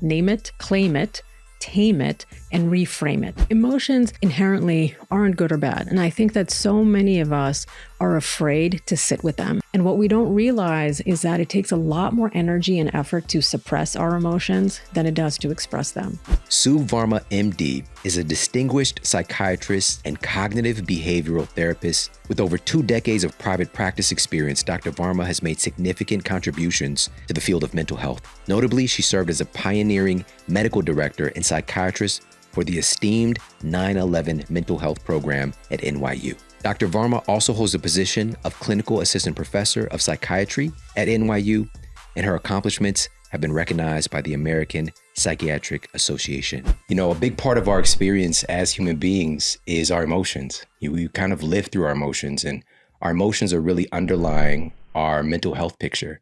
name it, claim it, tame it, and reframe it. Emotions inherently aren't good or bad. And I think that so many of us are afraid to sit with them. And what we don't realize is that it takes a lot more energy and effort to suppress our emotions than it does to express them. Sue Varma, MD, is a distinguished psychiatrist and cognitive behavioral therapist. With over 2 decades of private practice experience, Dr. Varma has made significant contributions to the field of mental health. Notably, she served as a pioneering medical director and psychiatrist for the esteemed 9/11 mental health program at NYU. Dr. Varma also holds the position of clinical assistant professor of psychiatry at NYU, and her accomplishments have been recognized by the American Psychiatric Association. You know, a big part of our experience as human beings is our emotions. We kind of live through our emotions, and our emotions are really underlying our mental health picture.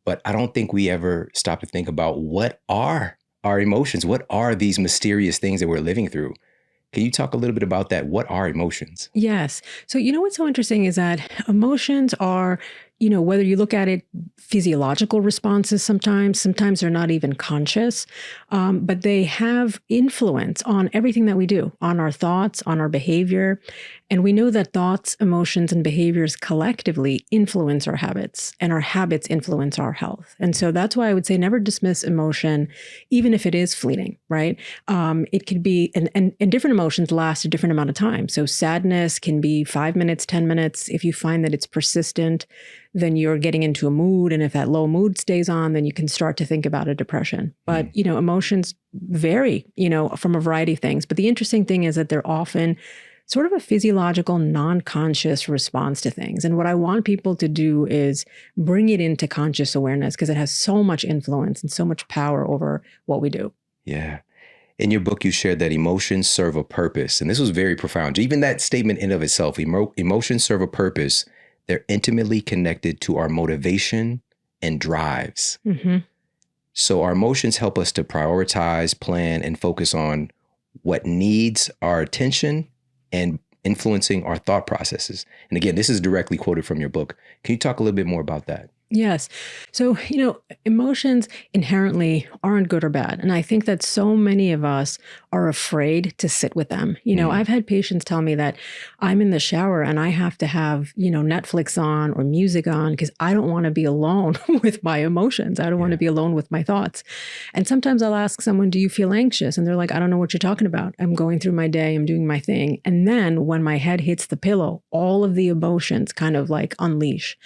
But I don't think we ever stop to think about what are our emotions? What are these mysterious things that we're living through? Can you talk a little bit about that? What are emotions? Yes. So, what's so interesting is that emotions are, whether you look at it, physiological responses sometimes they're not even conscious, but they have influence on everything that we do, on our thoughts, on our behavior. And we know that thoughts, emotions, and behaviors collectively influence our habits, and our habits influence our health. And so that's why I would say never dismiss emotion, even if it is fleeting, right? It could be, and different emotions last a different amount of time. So sadness can be 5 minutes, 10 minutes. If you find that it's persistent, then you're getting into a mood. And if that low mood stays on, then you can start to think about a depression. But, emotions vary, from a variety of things. But the interesting thing is that they're often sort of a physiological, non-conscious response to things. And what I want people to do is bring it into conscious awareness, because it has so much influence and so much power over what we do. Yeah. In your book, you shared that emotions serve a purpose. And this was very profound. Even that statement in of itself, emotions serve a purpose. They're intimately connected to our motivation and drives. So our emotions help us to prioritize, plan, and focus on what needs our attention and influencing our thought processes. And again, this is directly quoted from your book. Can you talk a little bit more about that? Yes. So, emotions inherently aren't good or bad. And I think that so many of us are afraid to sit with them. I've had patients tell me that I'm in the shower and I have to have, Netflix on or music on because I don't want to be alone with my emotions. I don't want to be alone with my thoughts. And sometimes I'll ask someone, do you feel anxious? And they're like, I don't know what you're talking about. I'm going through my day. I'm doing my thing. And then when my head hits the pillow, all of the emotions kind of like unleash.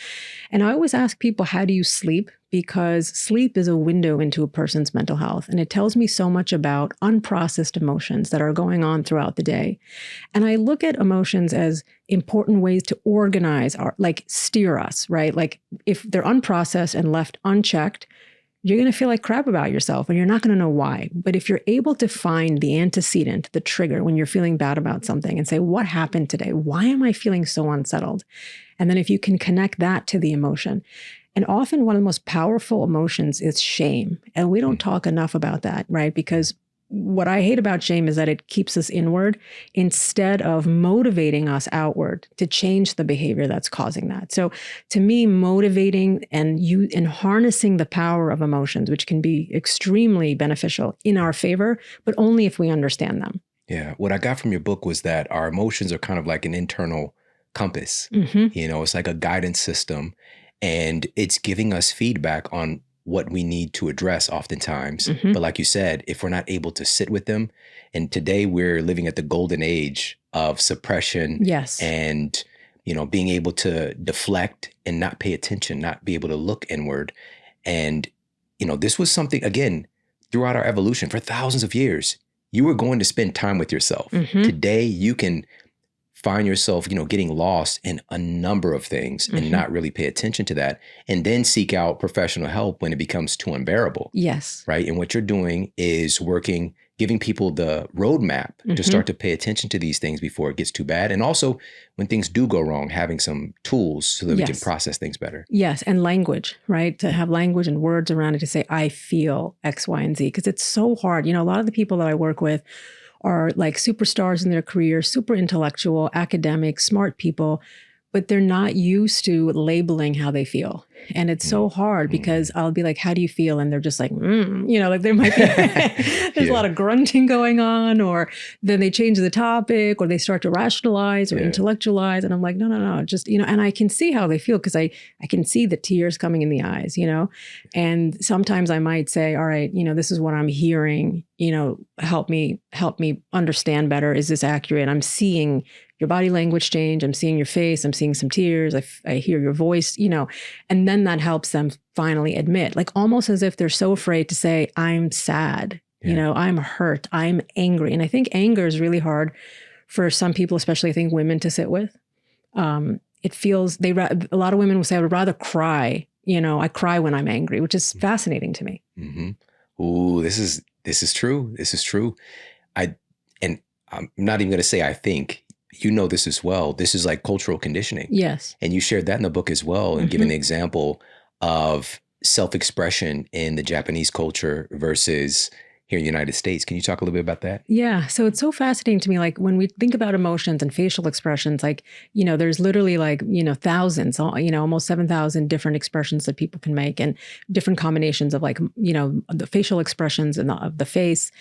And I always ask people, how do you sleep? Because sleep is a window into a person's mental health. And it tells me so much about unprocessed emotions that are going on throughout the day. And I look at emotions as important ways to organize steer us, right? Like if they're unprocessed and left unchecked, you're going to feel like crap about yourself and you're not going to know why. But if you're able to find the antecedent, the trigger, when you're feeling bad about something and say, what happened today? Why am I feeling so unsettled? And then if you can connect that to the emotion. And often one of the most powerful emotions is shame. And we don't talk enough about that, right? Because what I hate about shame is that it keeps us inward instead of motivating us outward to change the behavior that's causing that. So to me, motivating and harnessing the power of emotions, which can be extremely beneficial in our favor, but only if we understand them. Yeah. What I got from your book was that our emotions are kind of like an internal compass. It's like a guidance system, and it's giving us feedback on what we need to address oftentimes. But like you said, if we're not able to sit with them, and today we're living at the golden age of suppression and, being able to deflect and not pay attention, not be able to look inward. And, this was something, again, throughout our evolution for thousands of years, you were going to spend time with yourself. Today, you can find yourself, getting lost in a number of things and not really pay attention to that, and then seek out professional help when it becomes too unbearable. Yes. Right. And what you're doing is giving people the roadmap to start to pay attention to these things before it gets too bad. And also when things do go wrong, having some tools so that we can process things better. Yes. And language, right? To have language and words around it to say, I feel X, Y, and Z, because it's so hard. A lot of the people that I work with are like superstars in their career, super intellectual, academic, smart people, but they're not used to labeling how they feel. And it's so hard because I'll be like, how do you feel? And they're just like, like there might be, there's a lot of grunting going on, or then they change the topic, or they start to rationalize or intellectualize. And I'm like, no, just, and I can see how they feel because I can see the tears coming in the eyes, and sometimes I might say, all right, this is what I'm hearing, help me understand better. Is this accurate? I'm seeing your body language change. I'm seeing your face. I'm seeing some tears. I hear your voice, and then that helps them finally admit, like almost as if they're so afraid to say, I'm sad, I'm hurt, I'm angry. And I think anger is really hard for some people, especially I think women, to sit with. It feels, a lot of women will say, I would rather cry. I cry when I'm angry, which is fascinating to me. Mm-hmm. Ooh, this is true. This is true. I'm not even going to say I think. This as well. This is like cultural conditioning. Yes. And you shared that in the book as well, and giving the example of self-expression in the Japanese culture versus here in the United States. Can you talk a little bit about that? Yeah. So it's so fascinating to me. Like when we think about emotions and facial expressions, like, there's literally like, thousands, almost 7,000 different expressions that people can make, and different combinations of like, the facial expressions and of the face.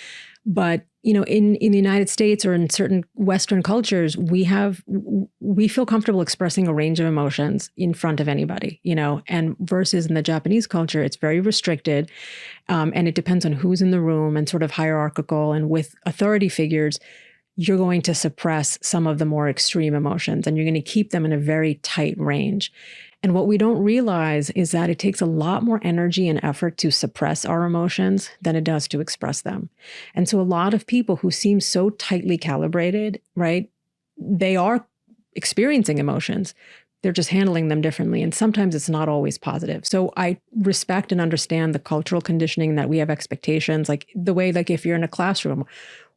But, in the United States or in certain Western cultures, we feel comfortable expressing a range of emotions in front of anybody, and versus in the Japanese culture, it's very restricted. And it depends on who's in the room and sort of hierarchical. And with authority figures, you're going to suppress some of the more extreme emotions, and you're going to keep them in a very tight range. And what we don't realize is that it takes a lot more energy and effort to suppress our emotions than it does to express them. And so a lot of people who seem so tightly calibrated, right, they are experiencing emotions. They're just handling them differently. And sometimes it's not always positive. So I respect and understand the cultural conditioning that we have expectations, like the way, like if you're in a classroom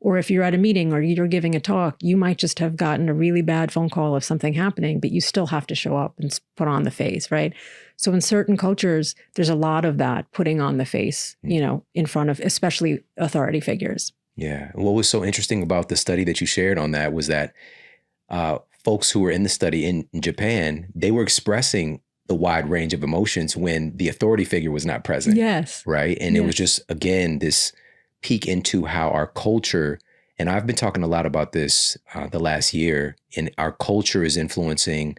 or if you're at a meeting or you're giving a talk, you might just have gotten a really bad phone call of something happening, but you still have to show up and put on the face, right? So in certain cultures, there's a lot of that putting on the face, in front of especially authority figures. Yeah. And what was so interesting about the study that you shared on that was that folks who were in the study in Japan, they were expressing the wide range of emotions when the authority figure was not present. Yes. Right. And it was just, again, this peek into how our culture, and I've been talking a lot about this the last year, and our culture is influencing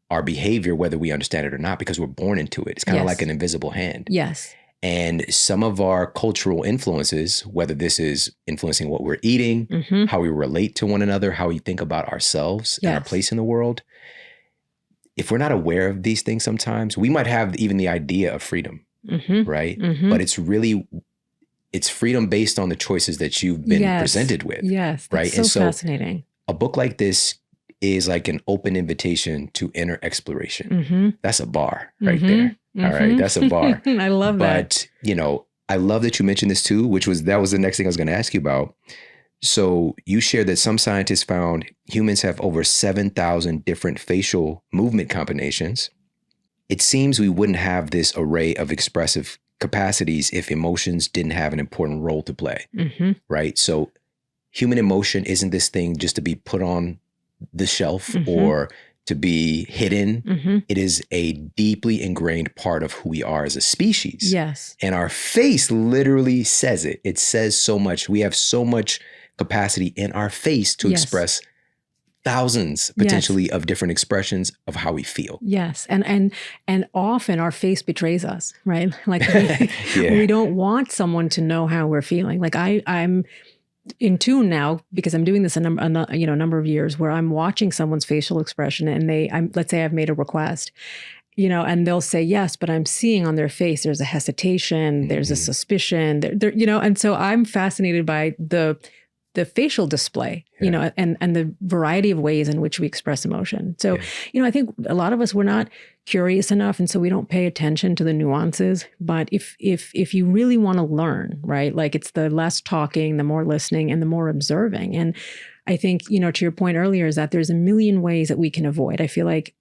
our behavior, whether we understand it or not, because we're born into it. It's kind of like an invisible hand. Yes. And some of our cultural influences, whether this is influencing what we're eating, how we relate to one another, how we think about ourselves and our place in the world, if we're not aware of these things sometimes, we might have even the idea of freedom, right? But it's freedom based on the choices that you've been presented with. Yes. Right. So, fascinating. A book like this is like an open invitation to inner exploration. That's a bar right there. All right. That's a bar. I love that. But, I love that you mentioned this too, that was the next thing I was going to ask you about. So you shared that some scientists found humans have over 7,000 different facial movement combinations. It seems we wouldn't have this array of expressive capacities if emotions didn't have an important role to play, right? So human emotion isn't this thing just to be put on the shelf or to be hidden. It is a deeply ingrained part of who we are as a species. Yes. And our face literally says it. It says so much. We have so much capacity in our face to express thousands potentially of different expressions of how we feel. Yes. And often our face betrays us, right? Like we don't want someone to know how we're feeling. Like I'm in tune now because I'm doing this a number of years where I'm watching someone's facial expression and let's say I've made a request, and they'll say yes, but I'm seeing on their face, there's a hesitation, there's a suspicion, and so I'm fascinated by the facial display, and the variety of ways in which we express emotion. So, I think a lot of us, we're not curious enough. And so we don't pay attention to the nuances. But if you really want to learn, right, like it's the less talking, the more listening and the more observing. And I think, to your point earlier is that there's a million ways that we can avoid. I feel like,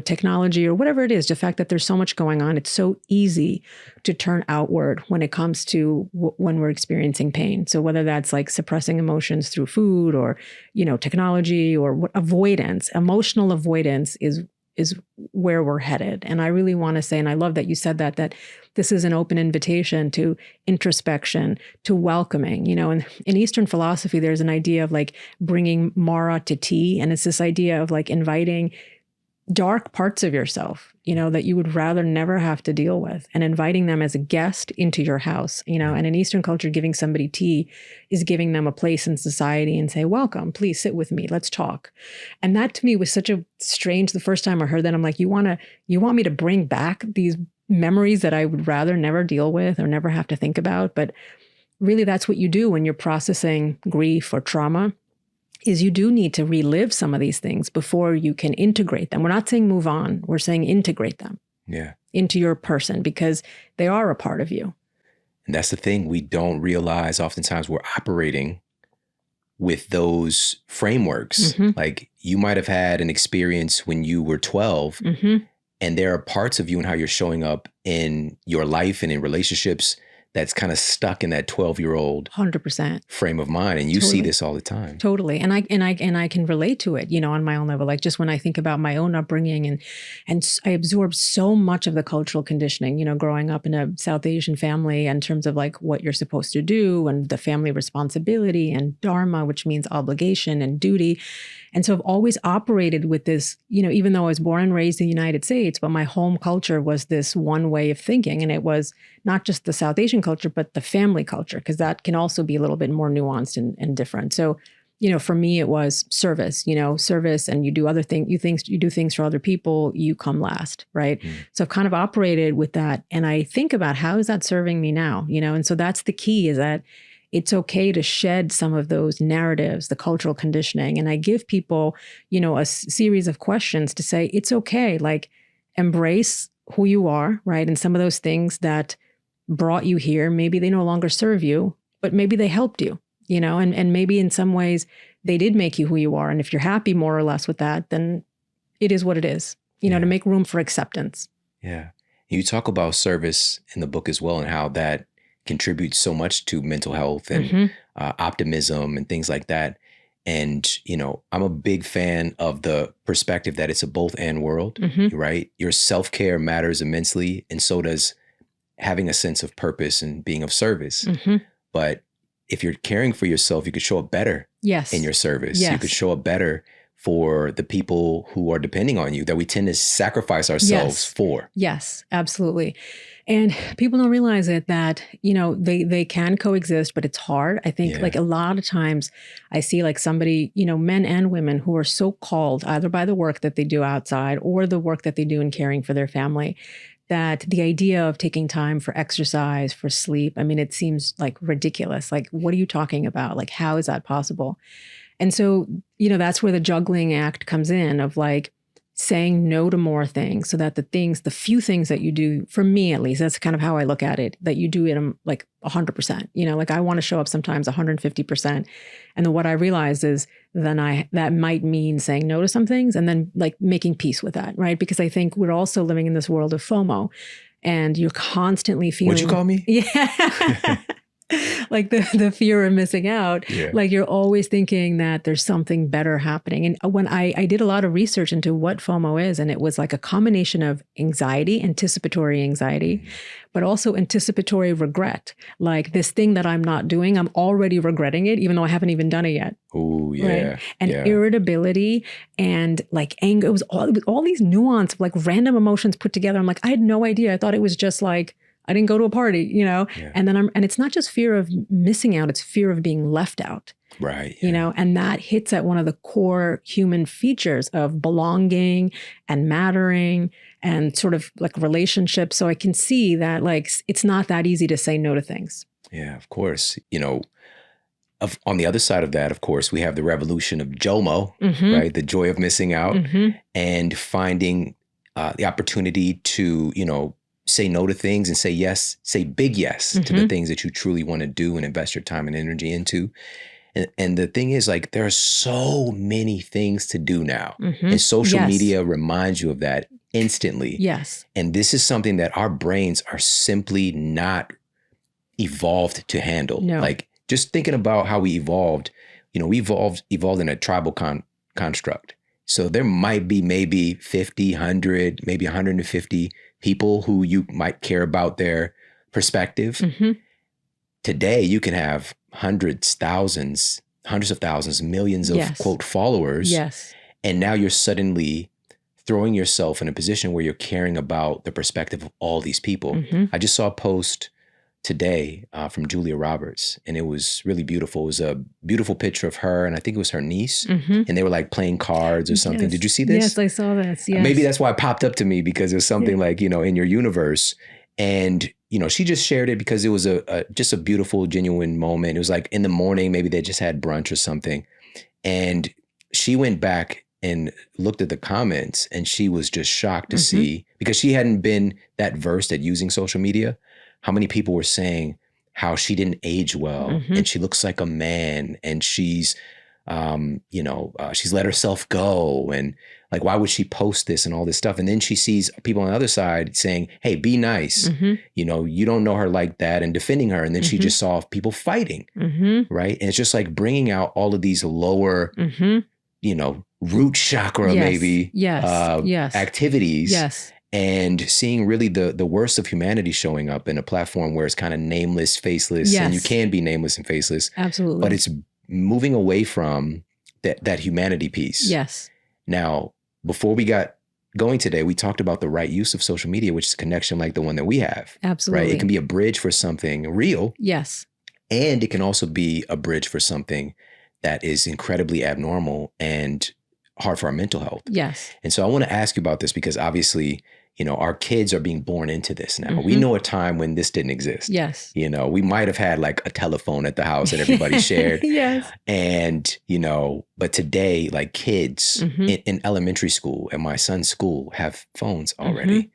technology or whatever it is, the fact that there's so much going on, it's so easy to turn outward when it comes to when we're experiencing pain. So whether that's like suppressing emotions through food or, technology or avoidance, emotional avoidance is is where we're headed. And I really want to say, and I love that you said that this is an open invitation to introspection, to welcoming. And in Eastern philosophy, there's an idea of like bringing Mara to tea. And it's this idea of like inviting dark parts of yourself, that you would rather never have to deal with, and inviting them as a guest into your house, and in Eastern culture, giving somebody tea is giving them a place in society and say, welcome, please sit with me, let's talk. And that to me was such a strange, the first time I heard that, I'm like, you want me to bring back these memories that I would rather never deal with or never have to think about. But really that's what you do when you're processing grief or trauma, is you do need to relive some of these things before you can integrate them. We're not saying move on. We're saying integrate them into your person, because they are a part of you. And that's the thing. We don't realize oftentimes we're operating with those frameworks. Like you might have had an experience when you were 12, and there are parts of you and how you're showing up in your life and in relationships that's kind of stuck in that 12-year-old 100% frame of mind. And you see this all the time. Totally. And I can relate to it, on my own level. Like just when I think about my own upbringing and I absorbed so much of the cultural conditioning, growing up in a South Asian family in terms of like what you're supposed to do and the family responsibility and dharma, which means obligation and duty. And so I've always operated with this, even though I was born and raised in the United States, but my home culture was this one way of thinking. And it was not just the South Asian culture, but the family culture, because that can also be a little bit more nuanced and different. So, for me, it was service, service, and you do other things, you do things for other people, you come last, right? So I've kind of operated with that. And I think about how is that serving me now, and so that's the key, is that it's okay to shed some of those narratives, the cultural conditioning. And I give people, a series of questions to say, it's okay, like embrace who you are, right? And some of those things that brought you here, maybe they no longer serve you, but maybe they helped you, and maybe in some ways they did make you who you are. And if you're happy more or less with that, then it is what it is, to make room for acceptance. Yeah. You talk about service in the book as well, and how that contributes so much to mental health and optimism and things like that. And, I'm a big fan of the perspective that it's a both and world, right? Your self-care matters immensely. And so does having a sense of purpose and being of service. But if you're caring for yourself, you could show up better in your service. You could show up better for the people who are depending on you, that we tend to sacrifice ourselves for. Yes, absolutely. And people don't realize it, that, they can coexist, but it's hard. I think like a lot of times I see like somebody, men and women who are so called either by the work that they do outside or the work that they do in caring for their family, that the idea of taking time for exercise, for sleep, I mean, it seems like ridiculous. Like, what are you talking about? Like, how is that possible? And so, that's where the juggling act comes in, of like saying no to more things, so that the few things that you do, for me at least, that's kind of how I look at it, that you do it like 100%, like I want to show up sometimes 150%. And then what I realize is then that might mean saying no to some things and then like making peace with that, right? Because I think we're also living in this world of FOMO, and you're constantly feeling— What'd you call me? Yeah. Like the fear of missing out. Like you're always thinking that there's something better happening. And when I did a lot of research into what FOMO is, and it was like a combination of anxiety, anticipatory anxiety, but also anticipatory regret. Like this thing that I'm not doing, I'm already regretting it, even though I haven't even done it yet. Oh, yeah. Right? And irritability and like anger. It was all these nuance of like random emotions put together. I'm like, I had no idea. I thought it was just like, I didn't go to a party, and then and it's not just fear of missing out, it's fear of being left out. Right. And that hits at one of the core human features of belonging and mattering and sort of like relationships. So I can see that like, it's not that easy to say no to things. Yeah, of course. On the other side of that, of course, we have the revolution of JOMO, right? The joy of missing out, and finding the opportunity to, say no to things and say yes, say big yes to the things that you truly want to do and invest your time and energy into. And the thing is, like, there are so many things to do now. And social media reminds you of that instantly. Yes. And this is something that our brains are simply not evolved to handle. No. Like, just thinking about how we evolved, we evolved in a tribal construct. So there might be maybe 50, 100, maybe 150 people who you might care about their perspective. Mm-hmm. Today, you can have hundreds of thousands, millions of Yes. quote followers. Yes. And now you're suddenly throwing yourself in a position where you're caring about the perspective of all these people. Mm-hmm. I just saw a post today from Julia Roberts, and it was really beautiful. It was a beautiful picture of her, and I think it was her niece, Mm-hmm. and they were like playing cards or something. Yes. Did you see this? Yes, I saw this. Yes. Maybe that's why it popped up to me, because it was something like, you know, in your universe. And, you know, she just shared it because it was just a beautiful, genuine moment. It was like in the morning, maybe they just had brunch or something. And she went back and looked at the comments, and she was just shocked to see, because she hadn't been that versed at using social media, how many people were saying how she didn't age well, and she looks like a man, and she's, she's let herself go, and like, why would she post this and all this stuff? And then she sees people on the other side saying, hey, be nice. You know, you don't know her like that, and defending her. And then she just saw people fighting, right? And it's just like bringing out all of these lower, you know, root chakra, activities. Yes. And seeing really the worst of humanity showing up in a platform where it's kind of nameless, faceless, and you can be nameless and faceless. Absolutely. But it's moving away from that humanity piece. Yes. Now, before we got going today, we talked about the right use of social media, which is a connection like the one that we have. Absolutely. Right? It can be a bridge for something real. Yes. And it can also be a bridge for something that is incredibly abnormal and hard for our mental health. Yes. And so I want to ask you about this, because obviously, you know, our kids are being born into this now. We know a time when this didn't exist. Yes. You know, we might have had like a telephone at the house that everybody shared. Yes. And, you know, but today, like kids in elementary school, at my son's school, have phones already.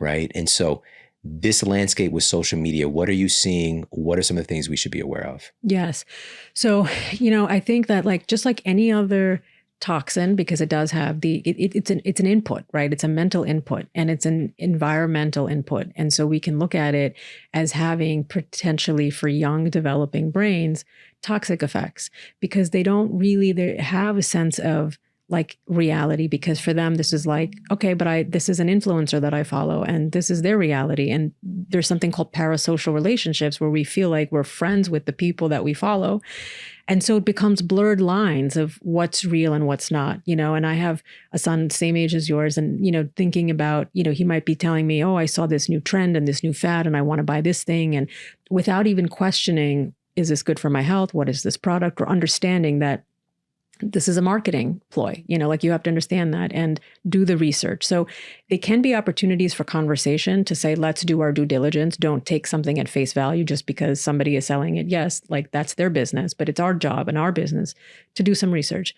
Right. And so this landscape with social media, what are you seeing? What are some of the things we should be aware of? Yes. So, you know, I think that like, just like any other toxin, because it does have it's an input, right? It's a mental input, and it's an environmental input. And so we can look at it as having potentially, for young developing brains, toxic effects, because they don't really have a sense of like reality, because for them, this is like, okay, but this is an influencer that I follow, and this is their reality. And there's something called parasocial relationships, where we feel like we're friends with the people that we follow. And so it becomes blurred lines of what's real and what's not, you know. And I have a son same age as yours, and, you know, thinking about, you know, he might be telling me, oh, I saw this new trend and this new fad, and I want to buy this thing. And without even questioning, is this good for my health? What is this product? Or understanding that this is a marketing ploy, you know, like you have to understand that and do the research. So they can be opportunities for conversation to say, let's do our due diligence. Don't take something at face value just because somebody is selling it. Yes, like that's their business, but it's our job and our business to do some research.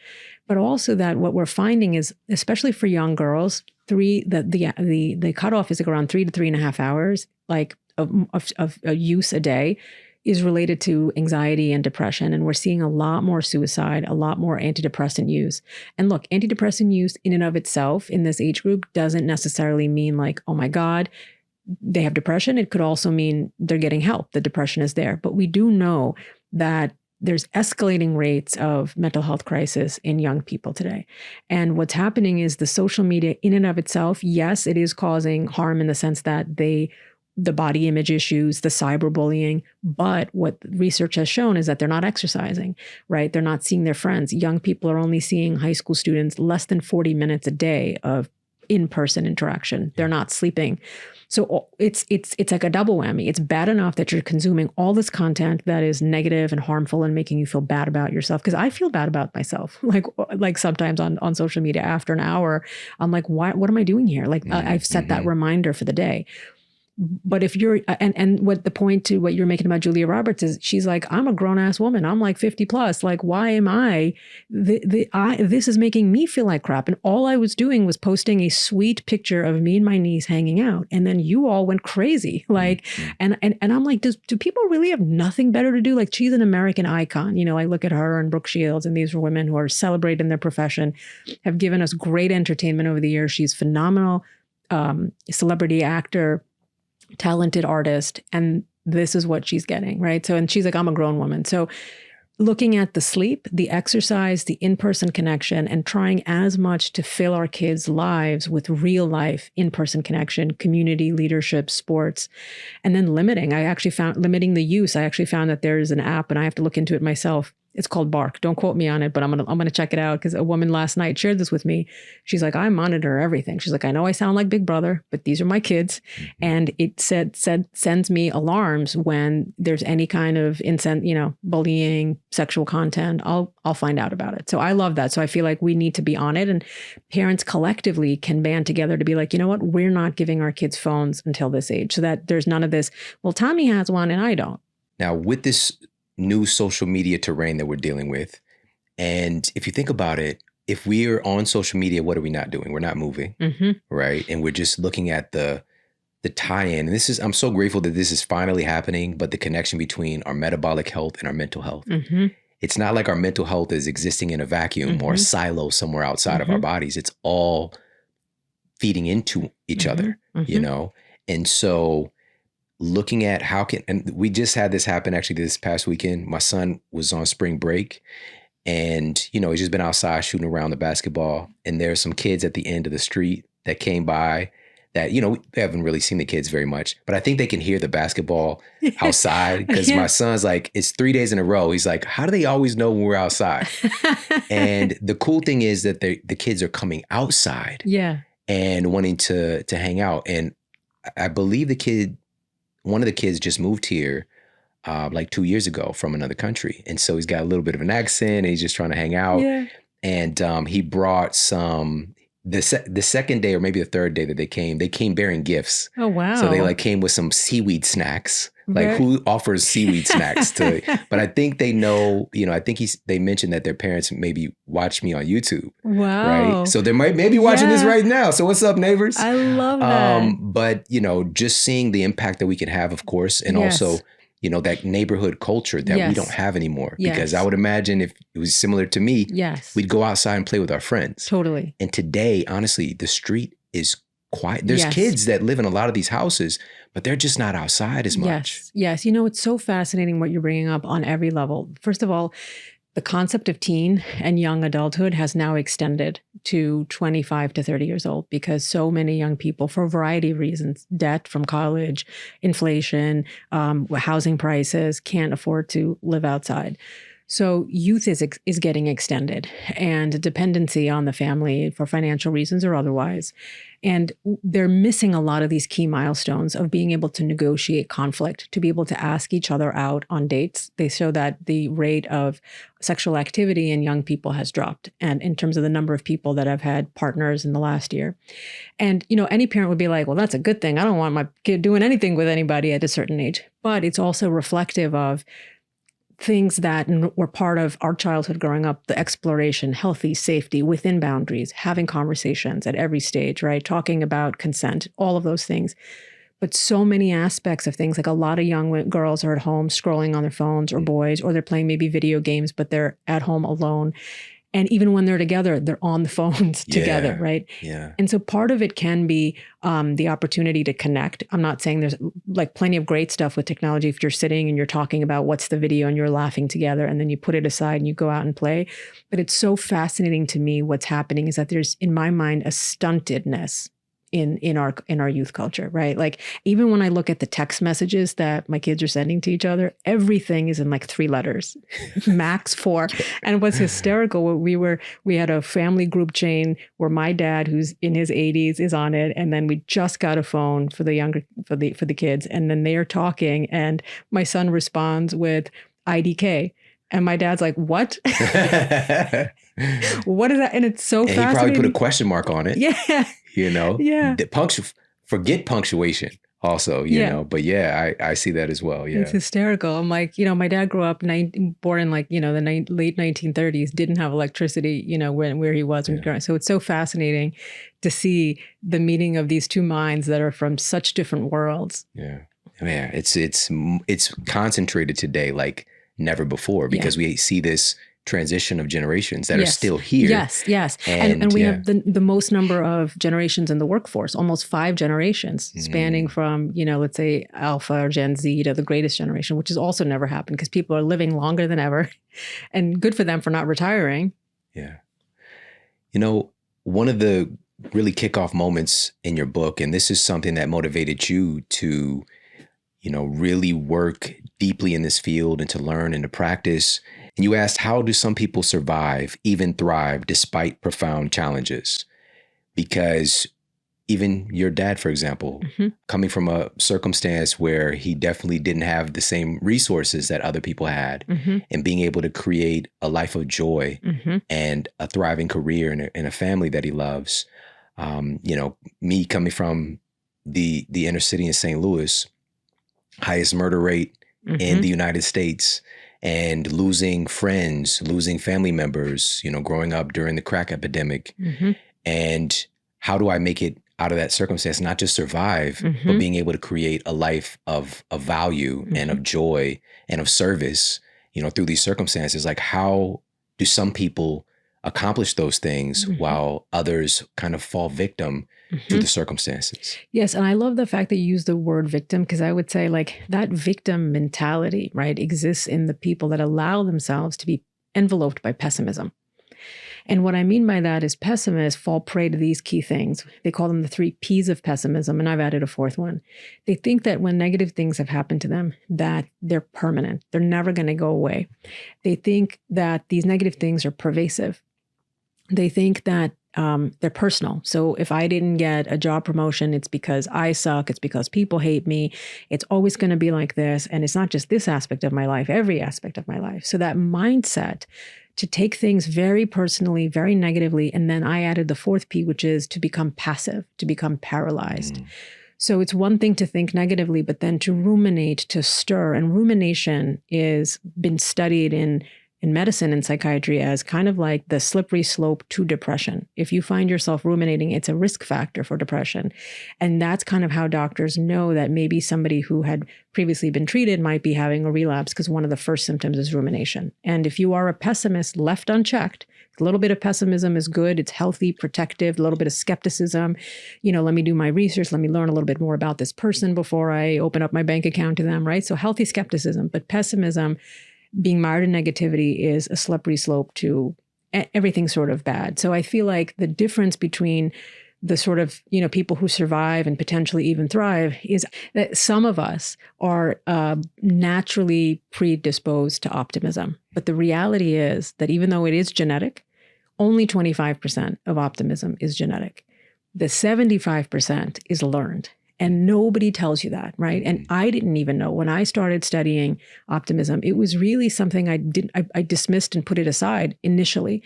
But also that what we're finding is, especially for young girls, the cutoff is like around 3 to 3.5 hours, like of use a day, is related to anxiety and depression. And we're seeing a lot more suicide, a lot more antidepressant use. And look, antidepressant use in and of itself in this age group doesn't necessarily mean like, oh my God, they have depression. It could also mean they're getting help. The depression is there. But we do know that there's escalating rates of mental health crisis in young people today. And what's happening is the social media in and of itself, yes, it is causing harm in the sense that the body image issues, the cyberbullying. But what research has shown is that they're not exercising, right? They're not seeing their friends. Young people are only seeing high school students less than 40 minutes a day of in-person interaction. They're not sleeping. So it's like a double whammy. It's bad enough that you're consuming all this content that is negative and harmful and making you feel bad about yourself. Because I feel bad about myself. Like sometimes on social media after an hour, I'm like, what am I doing here? Like I've set that reminder for the day. But if you're, and what the point to what you're making about Julia Roberts is, she's like, I'm a grown ass woman. I'm like 50 plus. Like, why am I, this is making me feel like crap. And all I was doing was posting a sweet picture of me and my niece hanging out. And then you all went crazy. Like, and I'm like, do people really have nothing better to do? Like, she's an American icon. You know, I look at her and Brooke Shields, and these are women who are celebrated in their profession, have given us great entertainment over the years. She's phenomenal, celebrity actor, talented artist, and this is what she's getting, right? So, and she's like, I'm a grown woman. So looking at the sleep, the exercise, the in-person connection, and trying as much to fill our kids' lives with real life in-person connection, community, leadership, sports, and then limiting. I actually found limiting the use. I actually found that there's an app, and I have to look into it myself. It's called Bark. Don't quote me on it, but I'm gonna check it out, because a woman last night shared this with me. She's like, I monitor everything. She's like, I know I sound like Big Brother, but these are my kids, and it sends me alarms when there's any kind of bullying, sexual content. I'll find out about it. So I love that. So I feel like we need to be on it, and parents collectively can band together to be like, you know what, we're not giving our kids phones until this age, so that there's none of this. Well, Tommy has one and I don't. Now, with this new social media terrain that we're dealing with, and if you think about it, if we are on social media, what are we not doing? We're not moving, right? And we're just looking at the tie-in. And I'm so grateful that this is finally happening, but the connection between our metabolic health and our mental health. It's not like our mental health is existing in a vacuum or a silo somewhere outside of our bodies. It's all feeding into each other, you know? And so looking at and we just had this happen actually this past weekend. My son was on spring break, and, he's just been outside shooting around the basketball. And there's some kids at the end of the street that came by that, we haven't really seen the kids very much, but I think they can hear the basketball outside, because my son's like, it's 3 days in a row. He's like, how do they always know when we're outside? And the cool thing is that the kids are coming outside and wanting to hang out. And I believe one of the kids just moved here like 2 years ago from another country. And so he's got a little bit of an accent, and he's just trying to hang out. Yeah. And he brought the second day, or maybe the third day that they came bearing gifts. Oh, wow. So they came with some seaweed snacks. Like, who offers seaweed snacks but I think they know, I think they mentioned that their parents maybe watch me on YouTube. Wow. Right. So they might maybe watching this right now. So what's up, neighbors? I love that. But, just seeing the impact that we can have, of course, and also, that neighborhood culture that we don't have anymore. Because I would imagine if it was similar to me, we'd go outside and play with our friends. Totally. And today, honestly, the street is quiet. There's kids that live in a lot of these houses, but they're just not outside as much. Yes. It's so fascinating what you're bringing up on every level. First of all, the concept of teen and young adulthood has now extended to 25 to 30 years old, because so many young people, for a variety of reasons, debt from college, inflation, housing prices, can't afford to live outside. So youth is getting extended, and dependency on the family for financial reasons or otherwise. And they're missing a lot of these key milestones of being able to negotiate conflict, to be able to ask each other out on dates. They show that the rate of sexual activity in young people has dropped, and in terms of the number of people that have had partners in the last year. And, any parent would be like, well, that's a good thing. I don't want my kid doing anything with anybody at a certain age. But it's also reflective of things that were part of our childhood growing up: the exploration, healthy safety within boundaries, having conversations at every stage, right? Talking about consent, all of those things. But so many aspects of things, like a lot of young girls are at home scrolling on their phones, or boys, or they're playing maybe video games, but they're at home alone. And even when they're together, they're on the phones together, right? Yeah. And so part of it can be the opportunity to connect. I'm not saying there's like plenty of great stuff with technology if you're sitting and you're talking about what's the video and you're laughing together, and then you put it aside and you go out and play. But it's so fascinating to me what's happening is that there's, in my mind, a stuntedness in our youth culture, right? Like, even when I look at the text messages that my kids are sending to each other, everything is in like 3 letters, max 4. And what's hysterical, we had a family group chain where my dad, who's in his 80s, is on it, and then we just got a phone for the kids, and then they are talking, and my son responds with IDK. And my dad's like, what? What is that? And it's so fascinating. He probably put a question mark on it. Yeah. Yeah. Forget punctuation also, you know. But I see that as well. Yeah. It's hysterical. I'm like, my dad grew up born in like, the late 1930s, didn't have electricity, where he was. Yeah. So it's so fascinating to see the meeting of these two minds that are from such different worlds. Yeah. Yeah. It's concentrated today like never before, because we see this transition of generations that are Yes. still here. Yes, yes. And we have the most number of generations in the workforce, almost 5 generations, spanning from, let's say Alpha or Gen Z to the greatest generation, which has also never happened because people are living longer than ever, and good for them for not retiring. Yeah. One of the really kickoff moments in your book, and this is something that motivated you to, really work deeply in this field and to learn and to practice. And you asked, how do some people survive, even thrive, despite profound challenges? Because even your dad, for example, coming from a circumstance where he definitely didn't have the same resources that other people had, and being able to create a life of joy and a thriving career and a family that he loves. Me coming from the inner city in St. Louis, highest murder rate in the United States, and losing friends, losing family members, growing up during the crack epidemic. And how do I make it out of that circumstance, not just survive, but being able to create a life of value and of joy and of service, through these circumstances? Like, how do some people accomplish those things while others kind of fall victim to the circumstances? Yes. And I love the fact that you use the word victim, because I would say that victim mentality, right, exists in the people that allow themselves to be enveloped by pessimism. And what I mean by that is pessimists fall prey to these key things. They call them the 3 P's of pessimism, and I've added a 4th one. They think that when negative things have happened to them, that they're permanent. They're never going to go away. They think that these negative things are pervasive. They think that they're personal. So if I didn't get a job promotion, it's because I suck. It's because people hate me. It's always going to be like this. And it's not just this aspect of my life, every aspect of my life. So that mindset to take things very personally, very negatively. And then I added the 4th P, which is to become passive, to become paralyzed. So it's one thing to think negatively, but then to ruminate, to stir. And rumination is been studied in medicine and psychiatry as kind of like the slippery slope to depression. If you find yourself ruminating, it's a risk factor for depression. And that's kind of how doctors know that maybe somebody who had previously been treated might be having a relapse, because one of the first symptoms is rumination. And if you are a pessimist left unchecked, a little bit of pessimism is good. It's healthy, protective, a little bit of skepticism. Let me do my research. Let me learn a little bit more about this person before I open up my bank account to them, right? So healthy skepticism, but pessimism, being mired in negativity, is a slippery slope to everything sort of bad. So I feel like the difference between the sort of, people who survive and potentially even thrive is that some of us are naturally predisposed to optimism. But the reality is that even though it is genetic, only 25% of optimism is genetic. The 75% is learned. And nobody tells you that, right? And I didn't even know when I started studying optimism. It was really something I dismissed and put it aside initially.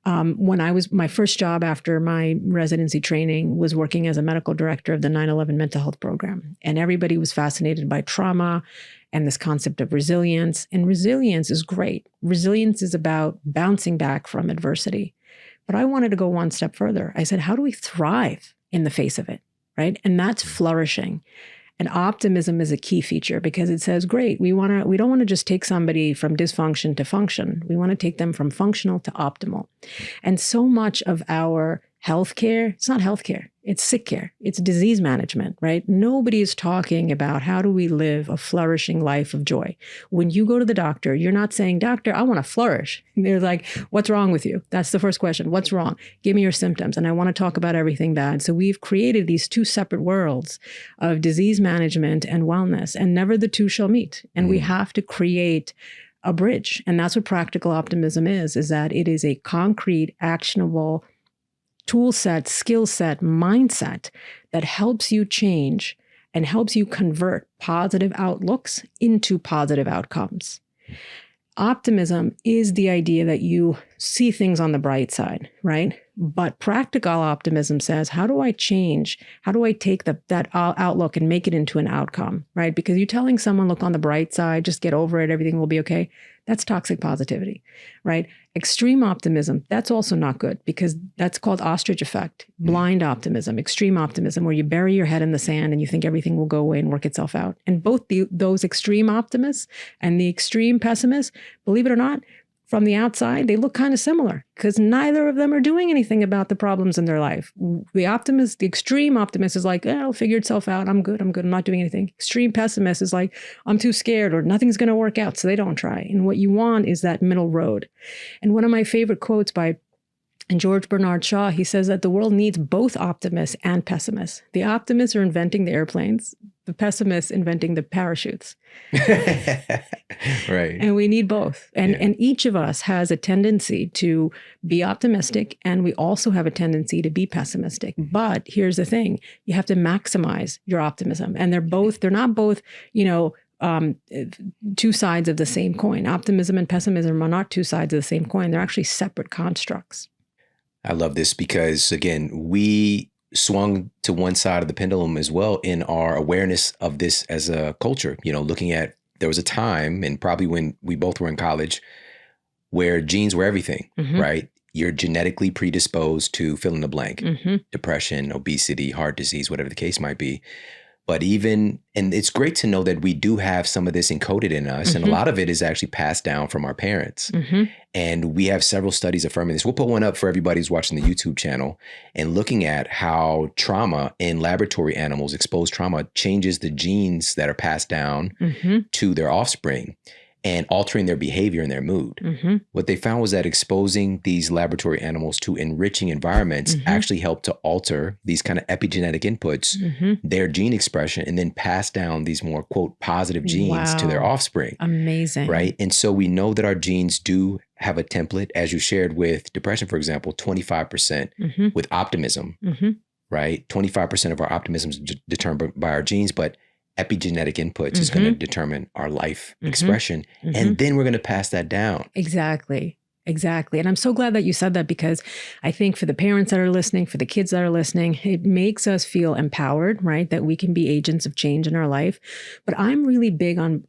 When my first job after my residency training was working as a medical director of the 9/11 mental health program. And everybody was fascinated by trauma and this concept of resilience. And resilience is great. Resilience is about bouncing back from adversity. But I wanted to go one step further. I said, how do we thrive in the face of it? Right? And that's flourishing. And optimism is a key feature, because it says, great, we don't want to just take somebody from dysfunction to function. We want to take them from functional to optimal. And so much of our healthcare, it's not healthcare, it's sick care, it's disease management, right? Nobody is talking about how do we live a flourishing life of joy. When you go to the doctor, you're not saying, doctor, I want to flourish. And they're like, what's wrong with you? That's the first question. What's wrong? Give me your symptoms. And I want to talk about everything bad. So we've created these 2 separate worlds of disease management and wellness, and never the 2 shall meet. And we have to create a bridge. And that's what practical optimism is that it is a concrete, actionable tool set, skill set, mindset that helps you change and helps you convert positive outlooks into positive outcomes. Optimism is the idea that you see things on the bright side, right? But practical optimism says, how do I change? How do I take that outlook and make it into an outcome, right? Because you're telling someone, look on the bright side, just get over it, everything will be okay. That's toxic positivity, right? Extreme optimism, that's also not good, because that's called ostrich effect, blind optimism, extreme optimism, where you bury your head in the sand and you think everything will go away and work itself out. And both those extreme optimists and the extreme pessimists, believe it or not, from the outside, they look kind of similar because neither of them are doing anything about the problems in their life. The optimist, the extreme optimist is like, it'll figure itself out. I'm good. I'm not doing anything. Extreme pessimist is like, I'm too scared or nothing's going to work out. So they don't try. And what you want is that middle road. And one of my favorite quotes by George Bernard Shaw, he says that the world needs both optimists and pessimists. The optimists are inventing the airplanes, the pessimists inventing the parachutes. Right. And we need both. And each of us has a tendency to be optimistic, and we also have a tendency to be pessimistic. But here's the thing, you have to maximize your optimism. And they're not both, two sides of the same coin. Optimism and pessimism are not two sides of the same coin. They're actually separate constructs. I love this because, again, we swung to one side of the pendulum as well in our awareness of this as a culture. Looking at, there was a time, and probably when we both were in college, where genes were everything, right? You're genetically predisposed to fill in the blank, depression, obesity, heart disease, whatever the case might be. But and it's great to know that we do have some of this encoded in us. And a lot of it is actually passed down from our parents. And we have several studies affirming this. We'll put one up for everybody who's watching the YouTube channel and looking at how trauma in laboratory animals, exposed trauma, changes the genes that are passed down to their offspring and altering their behavior and their mood. What they found was that exposing these laboratory animals to enriching environments actually helped to alter these kind of epigenetic inputs, their gene expression, and then pass down these more, quote, positive genes to their offspring. Amazing. Right. And so we know that our genes do have a template, as you shared with depression, for example, 25% with optimism, right? 25% of our optimism is determined by our genes, but epigenetic inputs is going to determine our life expression. And then we're going to pass that down. Exactly. And I'm so glad that you said that, because I think for the parents that are listening, for the kids that are listening, it makes us feel empowered, right? That we can be agents of change in our life. But I'm really big on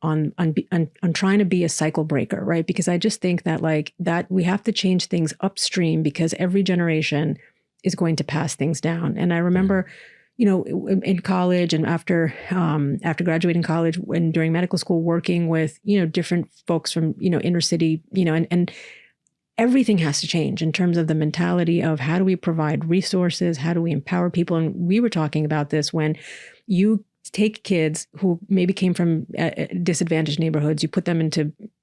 trying to be a cycle breaker, right? Because I just think that we have to change things upstream, because every generation is going to pass things down. And I remember, in college and after graduating college and during medical school, working with, different folks from, inner city, and everything has to change in terms of the mentality of how do we provide resources? How do we empower people? And we were talking about this when you take kids who maybe came from disadvantaged neighborhoods, you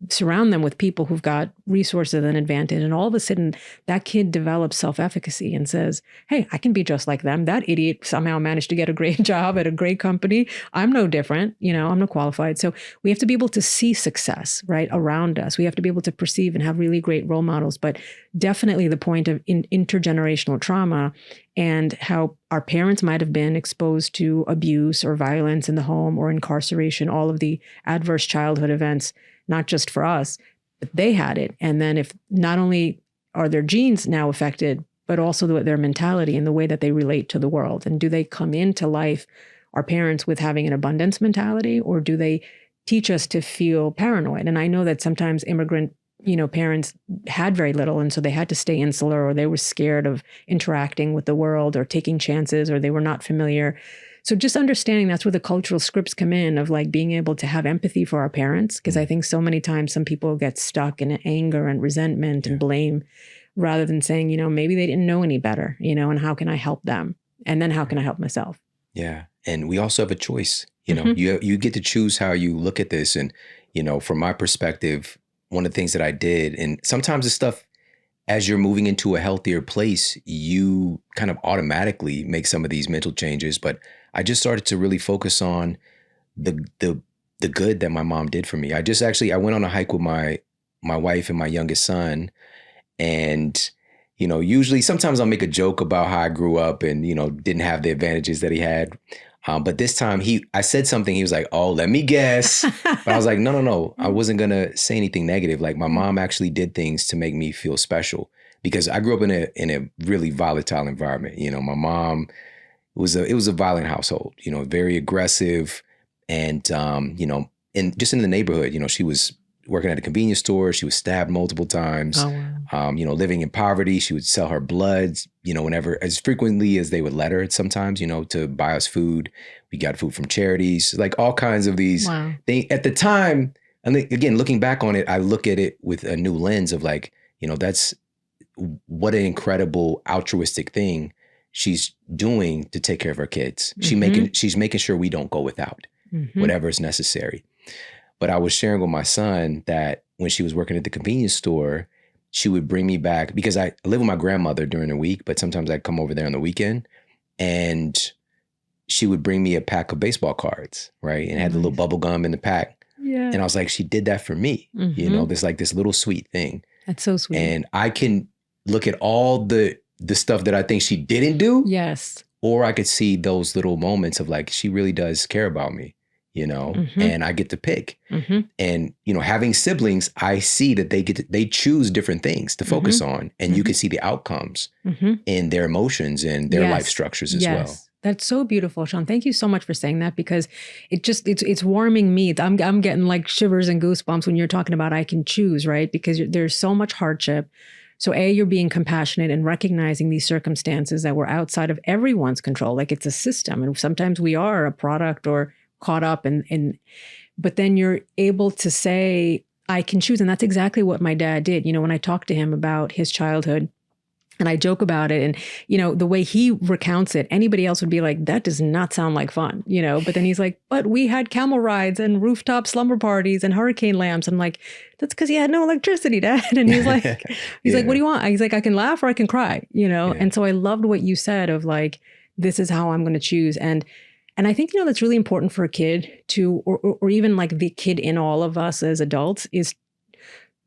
surround them with people who've got resources and advantage. And all of a sudden that kid develops self-efficacy and says, hey, I can be just like them. That idiot somehow managed to get a great job at a great company. I'm no different. I'm not qualified. So we have to be able to see success right around us. We have to be able to perceive and have really great role models, but definitely the point of intergenerational trauma and how our parents might have been exposed to abuse or violence in the home or incarceration, all of the adverse childhood events, not just for us, but they had it. And then if not only are their genes now affected, but also their mentality and the way that they relate to the world. And do they come into life, our parents, with having an abundance mentality, or do they teach us to feel paranoid? And I know that sometimes immigrant parents had very little, and so they had to stay insular, or they were scared of interacting with the world or taking chances, or they were not familiar. So just understanding that's where the cultural scripts come in, of being able to have empathy for our parents. Because I think so many times some people get stuck in anger and resentment and blame, rather than saying, maybe they didn't know any better, and how can I help them? And then how can I help myself? Yeah. And we also have a choice, you get to choose how you look at this. And, from my perspective, one of the things that I did, and sometimes the stuff, as you're moving into a healthier place, you kind of automatically make some of these mental changes. But I just started to really focus on the good that my mom did for me. I went on a hike with my wife and my youngest son. And, usually sometimes I'll make a joke about how I grew up and, didn't have the advantages that he had. But this time I said something, he was like, oh, let me guess. But I was like, no. I wasn't going to say anything negative. My mom actually did things to make me feel special, because I grew up in a really volatile environment. My mom it was a violent household, very aggressive, and, just in the neighborhood, she was working at a convenience store. She was stabbed multiple times. Oh, wow. Living in poverty. She would sell her blood, whenever, as frequently as they would let her sometimes, to buy us food. We got food from charities, all kinds of these things. At the time, And again, looking back on it, I look at it with a new lens of like, that's what an incredible altruistic thing she's doing to take care of her kids. She's making sure we don't go without whatever is necessary. But I was sharing with my son that when she was working at the convenience store, she would bring me back because I live with my grandmother during the week, but sometimes I'd come over there on the weekend, and she would bring me a pack of baseball cards, right? And had the little bubble gum in the pack. Yeah. And I was like, she did that for me. There's like this little sweet thing. That's so sweet. And I can look at all the stuff that I think she didn't do. Yes. Or I could see those little moments of like, she really does care about me, and I get to pick. And, having siblings, I see that they choose different things to focus on. And you can see the outcomes in their emotions and their life structures as well. That's so beautiful, Shawn. Thank you so much for saying that, because it's warming me. I'm getting like shivers and goosebumps when you're talking about I can choose, right? Because there's so much hardship. So you're being compassionate and recognizing these circumstances that were outside of everyone's control. Like it's a system. And sometimes we are a product or caught up but then you're able to say, I can choose. And that's exactly what my dad did. When I talked to him about his childhood, and I joke about it, and, the way he recounts it, anybody else would be like, that does not sound like fun, but then he's like, but we had camel rides and rooftop slumber parties and hurricane lamps. I'm like, that's because he had no electricity, Dad. And he's like, like, what do you want? He's like, I can laugh or I can cry, And so I loved what you said of like, this is how I'm going to choose. And I think, that's really important for a kid to, or even like the kid in all of us as adults, is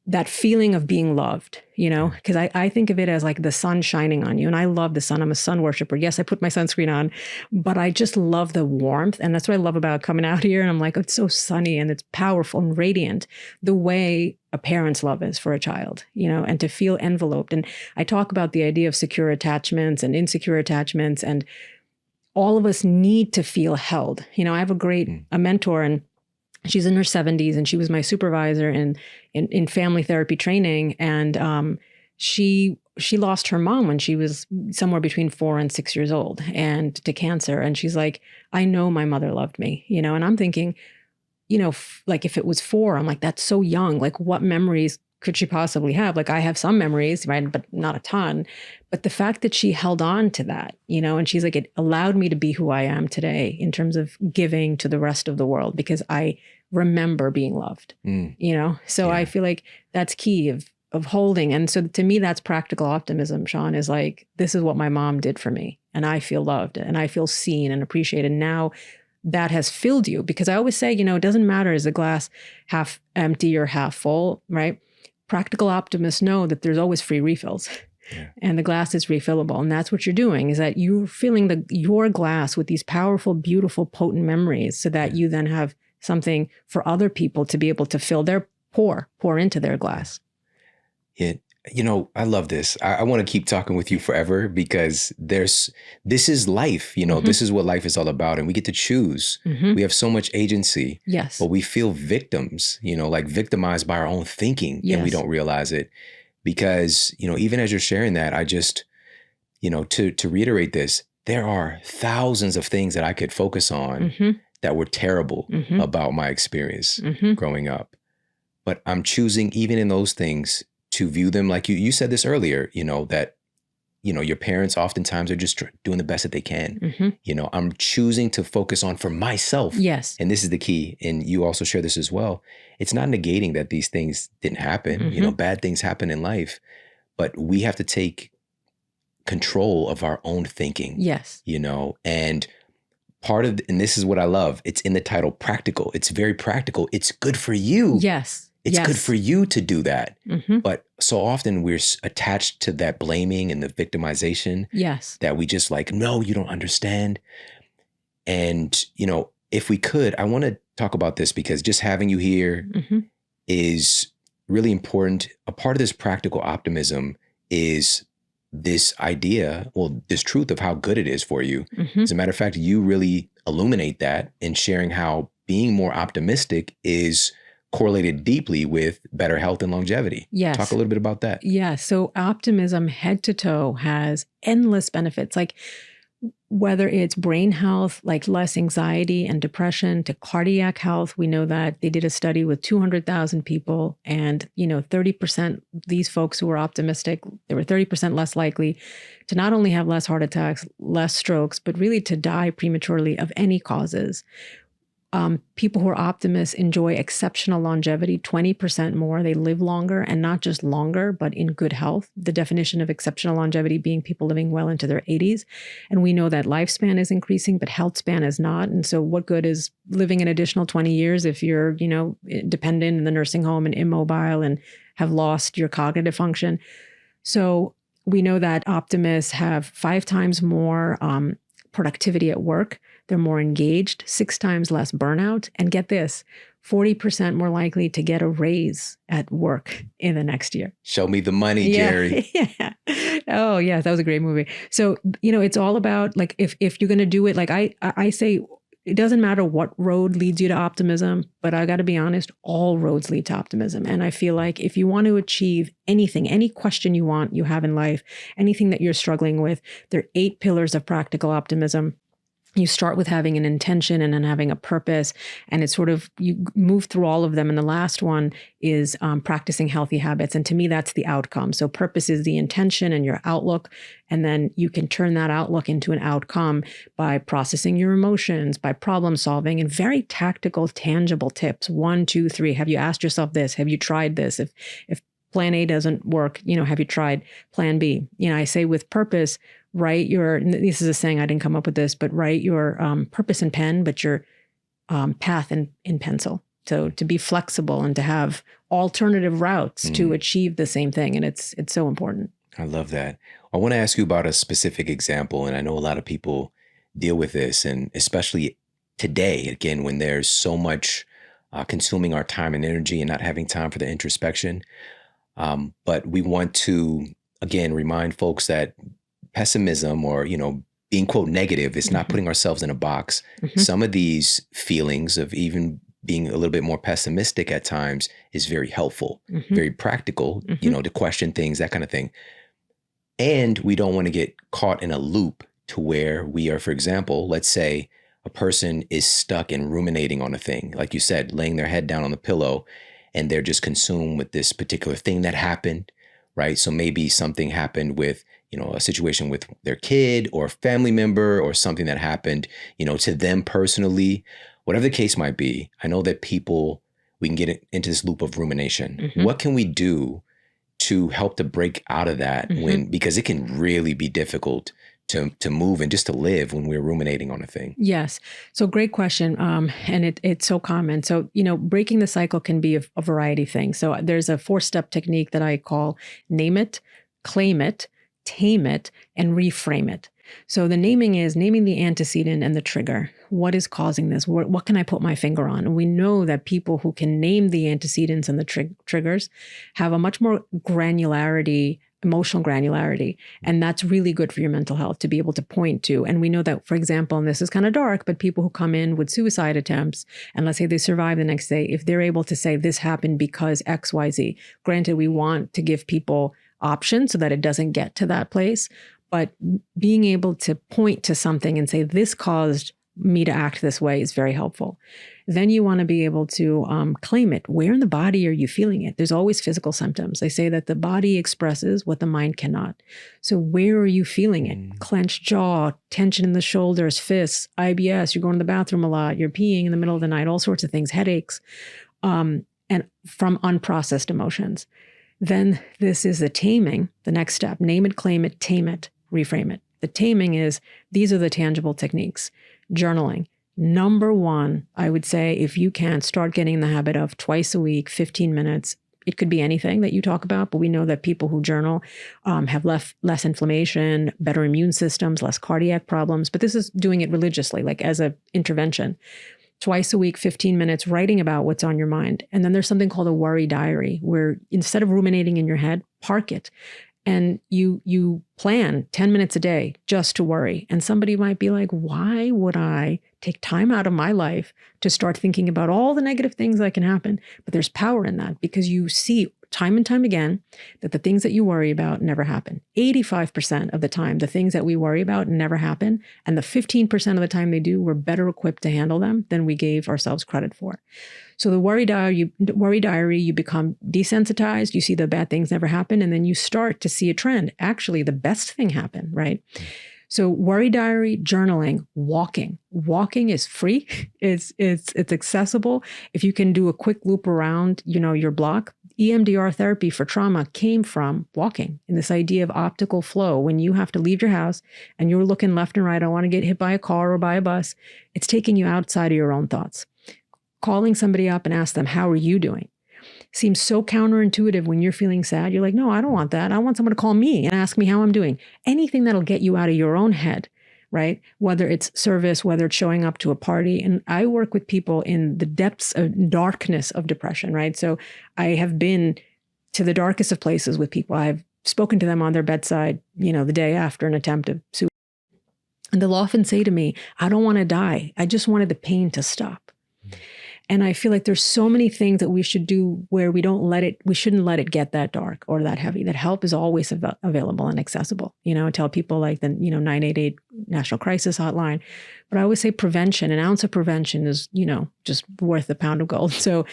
that feeling of being loved, because I think of it as like the sun shining on you. And I love the sun. I'm a sun worshiper. Yes, I put my sunscreen on, but I just love the warmth. And that's what I love about coming out here. And I'm like, it's so sunny and it's powerful and radiant, the way a parent's love is for a child, and to feel enveloped. And I talk about the idea of secure attachments and insecure attachments, and all of us need to feel held. I have a mentor, and she's in her 70s, and she was my supervisor in family therapy training. And she lost her mom when she was somewhere between 4 and 6 years old, and to cancer. And she's like, I know my mother loved me, and I'm thinking, like if it was 4, I'm like, that's so young. Like what memories could she possibly have? Like I have some memories, right? But not a ton. But the fact that she held on to that, and she's like, it allowed me to be who I am today in terms of giving to the rest of the world, because I remember being loved, So I feel like that's key of holding. And so to me, that's practical optimism, Shawn, is like, this is what my mom did for me. And I feel loved and I feel seen and appreciated. Now that has filled you, because I always say, it doesn't matter, is the glass half empty or half full, right? Practical optimists know that there's always free refills. Yeah. And the glass is refillable. And that's what you're doing, is that you're filling your glass with these powerful, beautiful, potent memories, so that you then have something for other people to be able to fill their pour into their glass. I love this. I want to keep talking with you forever, because this is life, this is what life is all about. And we get to choose. We have so much agency. Yes. But we feel victims, like victimized by our own thinking. Yes. And we don't realize it, because, even as you're sharing that, I just, to reiterate this, there are thousands of things that I could focus on that were terrible about my experience growing up. But I'm choosing, even in those things, to view them like you said this earlier, that, your parents oftentimes are just doing the best that they can. I'm choosing to focus on for myself. Yes. And this is the key. And you also share this as well. It's not negating that these things didn't happen. Bad things happen in life, but we have to take control of our own thinking. Yes. And and this is what I love. It's in the title, practical. It's very practical. It's good for you. Yes. It's good for you to do that. But so often we're attached to that blaming and the victimization. Yes. That we just like, no, you don't understand. And, if we could, I want to talk about this, because just having you here is really important. A part of this practical optimism is this idea, this truth of how good it is for you. As a matter of fact, you really illuminate that in sharing how being more optimistic is correlated deeply with better health and longevity. Yes. Talk a little bit about that. Yeah. So optimism, head to toe, has endless benefits. Like whether it's brain health, like less anxiety and depression, to cardiac health. We know that they did a study with 200,000 people, and 30%, these folks who were optimistic, they were 30% less likely to not only have less heart attacks, less strokes, but really to die prematurely of any causes. People who are optimists enjoy exceptional longevity, 20% more. They live longer, and not just longer, but in good health. The definition of exceptional longevity being people living well into their 80s. And we know that lifespan is increasing, but health span is not. And so what good is living an additional 20 years if you're, dependent in the nursing home and immobile and have lost your cognitive function? So we know that optimists have 5 times more productivity at work. They're more engaged, 6 times less burnout. And get this, 40% more likely to get a raise at work in the next year. Show me the money, Jerry. Yeah. Oh, yeah. That was a great movie. So, it's all about, like, if you're going to do it, like I say, it doesn't matter what road leads you to optimism, but I got to be honest, all roads lead to optimism. And I feel like if you want to achieve anything, any question you have in life, anything that you're struggling with, there are 8 pillars of practical optimism. You start with having an intention and then having a purpose, and it's sort of, you move through all of them. And the last one is practicing healthy habits. And to me, that's the outcome. So purpose is the intention and your outlook. And then you can turn that outlook into an outcome by processing your emotions, by problem solving, and very tactical, tangible tips. 1, 2, 3. Have you asked yourself this? Have you tried this? If plan A doesn't work, have you tried plan B? I say with purpose, write this is a saying, I didn't come up with this, but write your purpose in pen, but your path in pencil. So to be flexible and to have alternative routes to achieve the same thing. And it's so important. I love that. I want to ask you about a specific example. And I know a lot of people deal with this, and especially today, again, when there's so much consuming our time and energy and not having time for the introspection. But we want to, again, remind folks that pessimism, or, being, quote, negative, is not putting ourselves in a box. Some of these feelings of even being a little bit more pessimistic at times is very helpful, very practical, to question things, that kind of thing. And we don't want to get caught in a loop to where we are, for example, let's say a person is stuck and ruminating on a thing, like you said, laying their head down on the pillow, and they're just consumed with this particular thing that happened, right? So maybe something happened with, a situation with their kid or family member, or something that happened, to them personally, whatever the case might be. I know that we can get into this loop of rumination. What can we do to help to break out of that because it can really be difficult to move and just to live when we're ruminating on a thing? Yes. So great question. And it's so common. So, breaking the cycle can be a variety of things. So there's a 4-step technique that I call name it, claim it, tame it, and reframe it. So the naming is naming the antecedent and the trigger. What is causing this? What can I put my finger on? And we know that people who can name the antecedents and the triggers have a much more emotional granularity. And that's really good for your mental health, to be able to point to. And we know that, for example, and this is kind of dark, but people who come in with suicide attempts, and let's say they survive the next day, if they're able to say this happened because X, Y, Z, granted, we want to give people options so that it doesn't get to that place. But being able to point to something and say, this caused me to act this way, is very helpful. Then you want to be able to claim it. Where in the body are you feeling it? There's always physical symptoms. They say that the body expresses what the mind cannot. So where are you feeling it? Clenched jaw, tension in the shoulders, fists, IBS, you're going to the bathroom a lot, you're peeing in the middle of the night, all sorts of things, headaches, and from unprocessed emotions. Then this is the taming, the next step. Name it, claim it, tame it, reframe it. The taming is, these are the tangible techniques. Journaling. Number 1, I would say, if you can, start getting in the habit of twice a week, 15 minutes. It could be anything that you talk about, but we know that people who journal have less inflammation, better immune systems, less cardiac problems. But this is doing it religiously, like as an intervention. Twice a week, 15 minutes, writing about what's on your mind. And then there's something called a worry diary, where instead of ruminating in your head, park it. And you plan 10 minutes a day just to worry. And somebody might be like, why would I take time out of my life to start thinking about all the negative things that can happen. But there's power in that because you see time and time again that the things that you worry about never happen. 85% of the time, the things that we worry about never happen. And the 15% of the time they do, we're better equipped to handle them than we gave ourselves credit for. So the worry diary, you become desensitized, you see the bad things never happen, and then you start to see a trend. Actually, the best thing happened, right? So worry diary, journaling, walking. Walking is free. It's accessible. If you can do a quick loop around, your block. EMDR therapy for trauma came from walking and this idea of optical flow. When you have to leave your house and you're looking left and right, I don't want to get hit by a car or by a bus. It's taking you outside of your own thoughts. Calling somebody up and ask them, how are you doing? Seems so counterintuitive when you're feeling sad. You're like, no, I don't want that. I want someone to call me and ask me how I'm doing. Anything that'll get you out of your own head, right? Whether it's service, whether it's showing up to a party. And I work with people in the depths of darkness of depression, right? So I have been to the darkest of places with people. I've spoken to them on their bedside, the day after an attempt of suicide. And they'll often say to me, I don't want to die. I just wanted the pain to stop. And I feel like there's so many things that we should do where we shouldn't let it get that dark or that heavy. That help is always available and accessible. I tell people like the, 988 National Crisis Hotline. But I always say prevention, an ounce of prevention is, just worth a pound of gold. So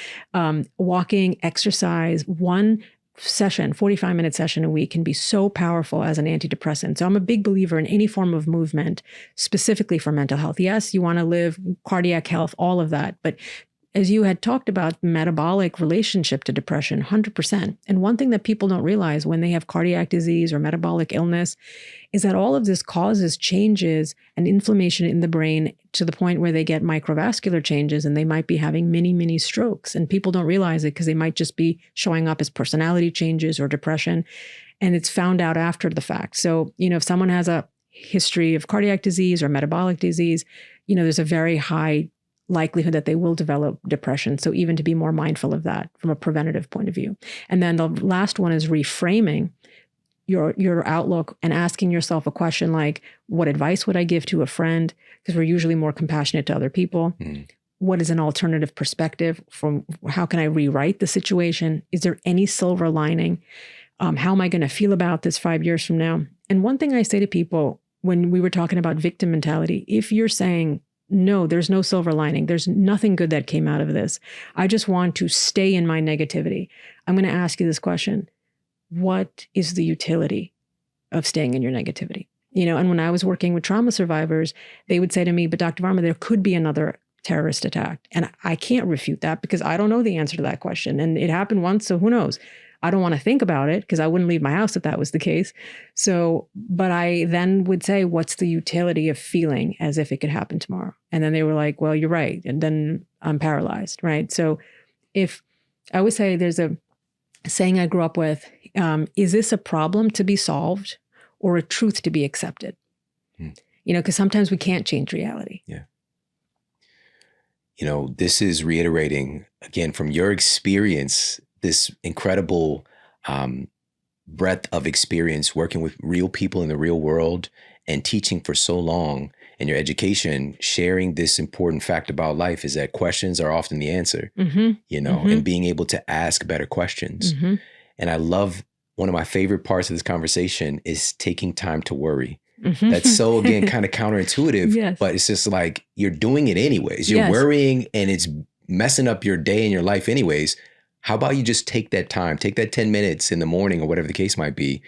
walking, exercise, one session, 45-minute session a week can be so powerful as an antidepressant. So I'm a big believer in any form of movement, specifically for mental health. Yes, you want to live cardiac health, all of that. But as you had talked about, metabolic relationship to depression, 100%. And one thing that people don't realize when they have cardiac disease or metabolic illness is that all of this causes changes and inflammation in the brain to the point where they get microvascular changes and they might be having mini, mini strokes. And people don't realize it because they might just be showing up as personality changes or depression. And it's found out after the fact. So, if someone has a history of cardiac disease or metabolic disease, there's a very high likelihood that they will develop depression. So even to be more mindful of that from a preventative point of view. And then the last one is reframing your outlook and asking yourself a question like, what advice would I give to a friend? Because we're usually more compassionate to other people. What is an alternative perspective from how can I rewrite the situation? Is there any silver lining? How am I going to feel about this 5 years from now? And one thing I say to people when we were talking about victim mentality, if you're saying, no, there's no silver lining. There's nothing good that came out of this. I just want to stay in my negativity. I'm going to ask you this question. What is the utility of staying in your negativity? And when I was working with trauma survivors, they would say to me, but Dr. Varma, there could be another terrorist attack. And I can't refute that because I don't know the answer to that question. And it happened once, so who knows? I don't want to think about it because I wouldn't leave my house if that was the case. So, but I then would say, what's the utility of feeling as if it could happen tomorrow? And then they were like, well, you're right. And then I'm paralyzed, right? So if I always say there's a saying I grew up with, is this a problem to be solved or a truth to be accepted? Because sometimes we can't change reality. Yeah. This is reiterating, again, from your experience, this incredible breadth of experience working with real people in the real world and teaching for so long, and your education, sharing this important fact about life is that questions are often the answer, and being able to ask better questions. And I love, one of my favorite parts of this conversation is taking time to worry. That's so, again, kind of counterintuitive, but it's just like you're doing it anyways. You're worrying and it's messing up your day and your life anyways. How about you just take that time, take that 10 minutes in the morning or whatever the case might be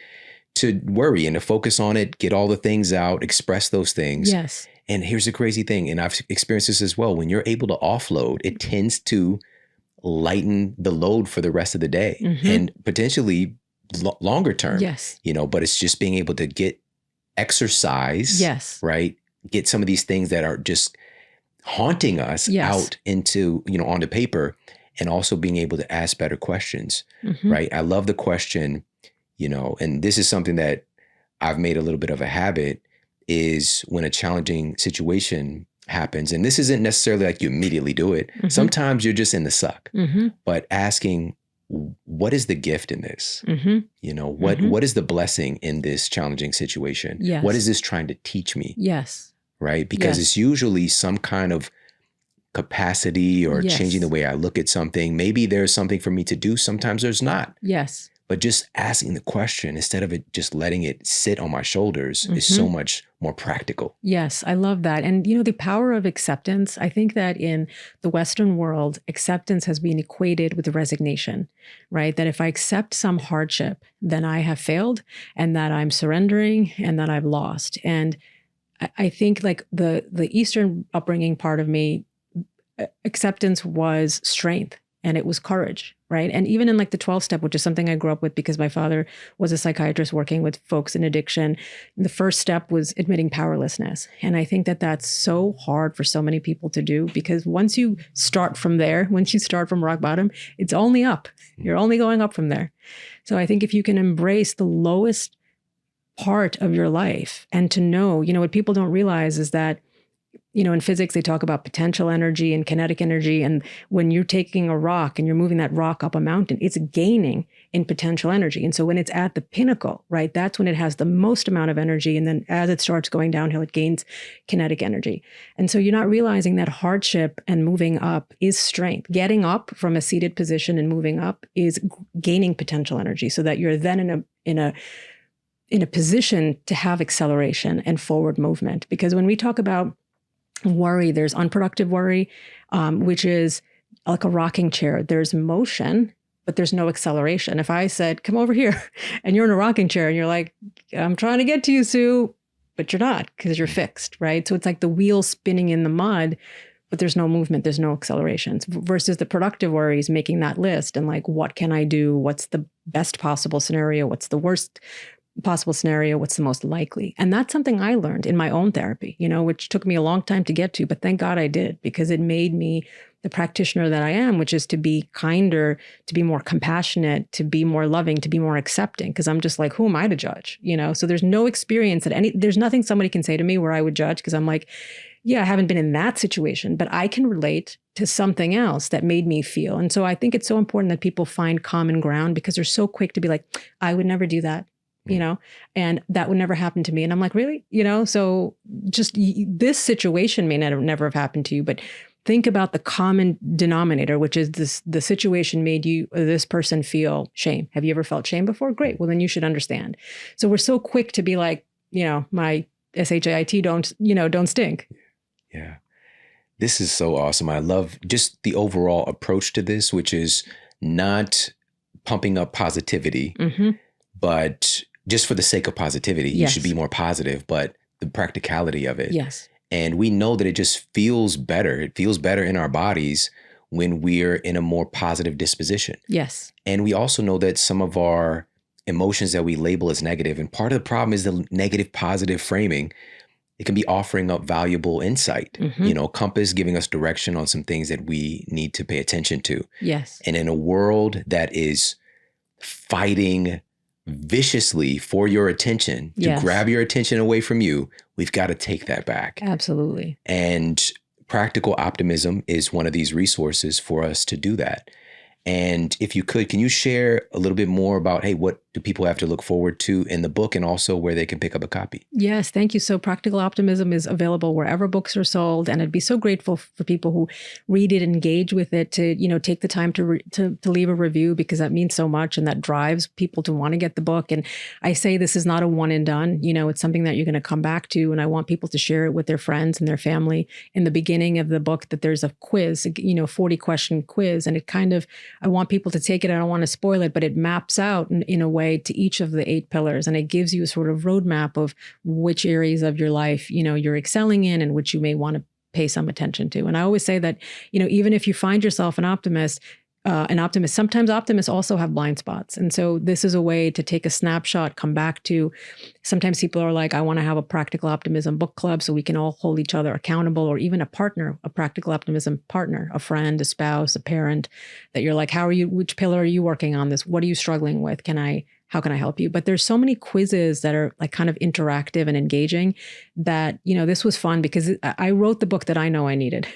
to worry and to focus on it, get all the things out, express those things. Yes. And here's the crazy thing, and I've experienced this as well. When you're able to offload, it tends to lighten the load for the rest of the day and potentially longer term. Yes. But it's just being able to get exercise, right? Get some of these things that are just haunting us out into, onto paper. And also being able to ask better questions, right? I love the question, and this is something that I've made a little bit of a habit, is when a challenging situation happens, and this isn't necessarily like you immediately do it. Sometimes you're just in the suck, but asking, what is the gift in this? What is the blessing in this challenging situation? What is this trying to teach me? Yes. right? Because Yes. it's usually some kind of capacity or Yes. changing the way I look at something. Maybe there's something for me to do. Sometimes there's not. Yes. But just asking the question instead of it just letting it sit on my shoulders is Mm-hmm. so much more practical. Yes, I love that. And, you know, the power of acceptance, I think that in the Western world, acceptance has been equated with resignation, right? That if I accept some hardship, then I have failed and that I'm surrendering and that I've lost. And I think like the Eastern upbringing part of me, acceptance was strength and it was courage, right? And even in like the 12 step, which is something I grew up with because my father was a psychiatrist working with folks in addiction, the first step was admitting powerlessness. And I think that that's so hard for so many people to do because once you start from there, once you start from rock bottom, it's only up. You're only going up from there. So I think if you can embrace the lowest part of your life and to know, you know, what people don't realize is that, you know, in physics, they talk about potential energy and kinetic energy. And when you're taking a rock and you're moving that rock up a mountain, it's gaining in potential energy. And so when it's at the pinnacle, right, that's when it has the most amount of energy. And then as it starts going downhill, it gains kinetic energy. And so you're not realizing that hardship and moving up is strength. Getting up from a seated position and moving up is gaining potential energy so that you're then in a position to have acceleration and forward movement. Because when we talk about worry, there's unproductive worry, which is like a rocking chair. There's motion, but there's no acceleration. If I said, come over here, and you're in a rocking chair and you're like, I'm trying to get to you, Sue, but you're not because you're fixed, right? So it's like the wheel spinning in the mud, but there's no movement, there's no accelerations versus the productive worries making that list and like, what can I do? What's the best possible scenario? What's the worst possible scenario? What's the most likely? And that's something I learned in my own therapy, you know, which took me a long time to get to, but thank God I did because it made me the practitioner that I am, which is to be kinder, to be more compassionate, to be more loving, to be more accepting. Because I'm just like, who am I to judge? You know, so there's no experience there's nothing somebody can say to me where I would judge because I'm like, yeah, I haven't been in that situation, but I can relate to something else that made me feel. And so I think it's so important that people find common ground because they're so quick to be like, I would never do that. You know, and that would never happen to me. And I'm like, really? You know, so just this situation may never have happened to you, but think about the common denominator, which is the situation made this person feel shame. Have you ever felt shame before? Great. Well, then you should understand. So we're so quick to be like, you know, my SHIT don't stink. Yeah. This is so awesome. I love just the overall approach to this, which is not pumping up positivity, but just for the sake of positivity. You should be more positive, but the practicality of it. Yes. And we know that it just feels better. It feels better in our bodies when we're in a more positive disposition. Yes. And we also know that some of our emotions that we label as negative, and part of the problem is the negative positive framing. It can be offering up valuable insight, you know, compass, giving us direction on some things that we need to pay attention to. Yes. And in a world that is fighting viciously for your attention, to grab your attention away from you, we've got to take that back. Absolutely. And practical optimism is one of these resources for us to do that. And if you could, can you share a little bit more about, hey, what do people have to look forward to in the book and also where they can pick up a copy? Yes, thank you. So Practical Optimism is available wherever books are sold. And I'd be so grateful for people who read it, engage with it, to, you know, take the time to leave a review because that means so much and that drives people to want to get the book. And I say this is not a one and done, you know, it's something that you're going to come back to. And I want people to share it with their friends and their family. In the beginning of the book that there's a quiz, you know, 40 question quiz. And it kind of, I want people to take it. I don't want to spoil it, but it maps out in a way to each of the 8 pillars. And it gives you a sort of roadmap of which areas of your life, you know, you're excelling in and which you may want to pay some attention to. And I always say that, you know, even if you find yourself an optimist, sometimes optimists also have blind spots. And so this is a way to take a snapshot, come back to, sometimes people are like, I want to have a practical optimism book club so we can all hold each other accountable, or even a partner, a practical optimism partner, a friend, a spouse, a parent, that you're like, which pillar are you working on this? What are you struggling with? Can I how can I help you? But there's so many quizzes that are like kind of interactive and engaging that, this was fun because I wrote the book that I know I needed.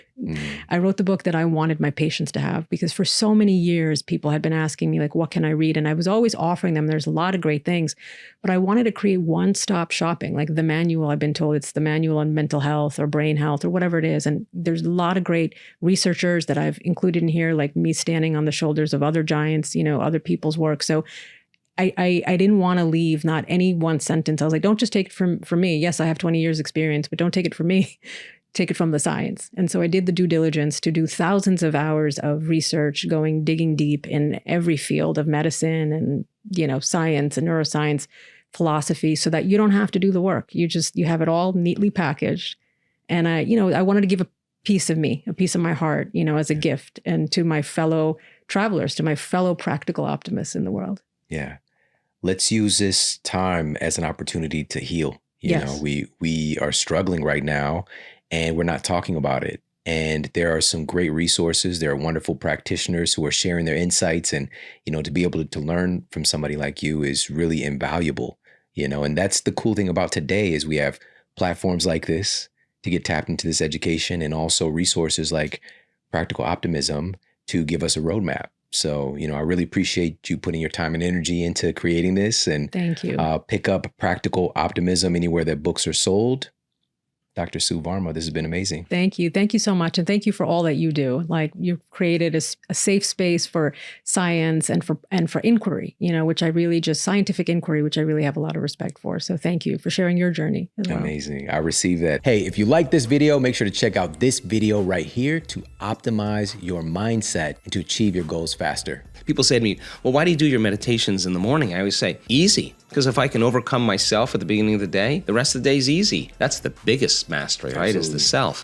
I wrote the book that I wanted my patients to have because for so many years, people had been asking me like, what can I read? And I was always offering them, there's a lot of great things, but I wanted to create one-stop shopping, like the manual. I've been told it's the manual on mental health or brain health or whatever it is. And there's a lot of great researchers that I've included in here, like me standing on the shoulders of other giants, other people's work. So I didn't want to leave not any one sentence. I was like, don't just take it from me. Yes, I have 20 years experience, but don't take it from me. Take it from the science. And so I did the due diligence to do thousands of hours of research, digging deep in every field of medicine and, science and neuroscience, philosophy, so that you don't have to do the work. You have it all neatly packaged. And I wanted to give a piece of me, a piece of my heart, as a gift and to my fellow travelers, to my fellow practical optimists in the world. Yeah. Let's use this time as an opportunity to heal. Yes. We are struggling right now and we're not talking about it. And there are some great resources. There are wonderful practitioners who are sharing their insights, and, to be able to learn from somebody like you is really invaluable, and that's the cool thing about today is we have platforms like this to get tapped into this education, and also resources like Practical Optimism to give us a roadmap. So, I really appreciate you putting your time and energy into creating this. And thank you. Pick up Practical Optimism anywhere that books are sold. Dr. Sue Varma, this has been amazing. Thank you. Thank you so much. And thank you for all that you do. Like, you've created a safe space for science and for inquiry, which I really scientific inquiry, which I really have a lot of respect for. So thank you for sharing your journey as well. Amazing. I received that. Hey, if you like this video, make sure to check out this video right here to optimize your mindset and to achieve your goals faster. People say to me, well, why do you do your meditations in the morning? I always say, easy. Because if I can overcome myself at the beginning of the day, the rest of the day is easy. That's the biggest mastery, right? Is the self.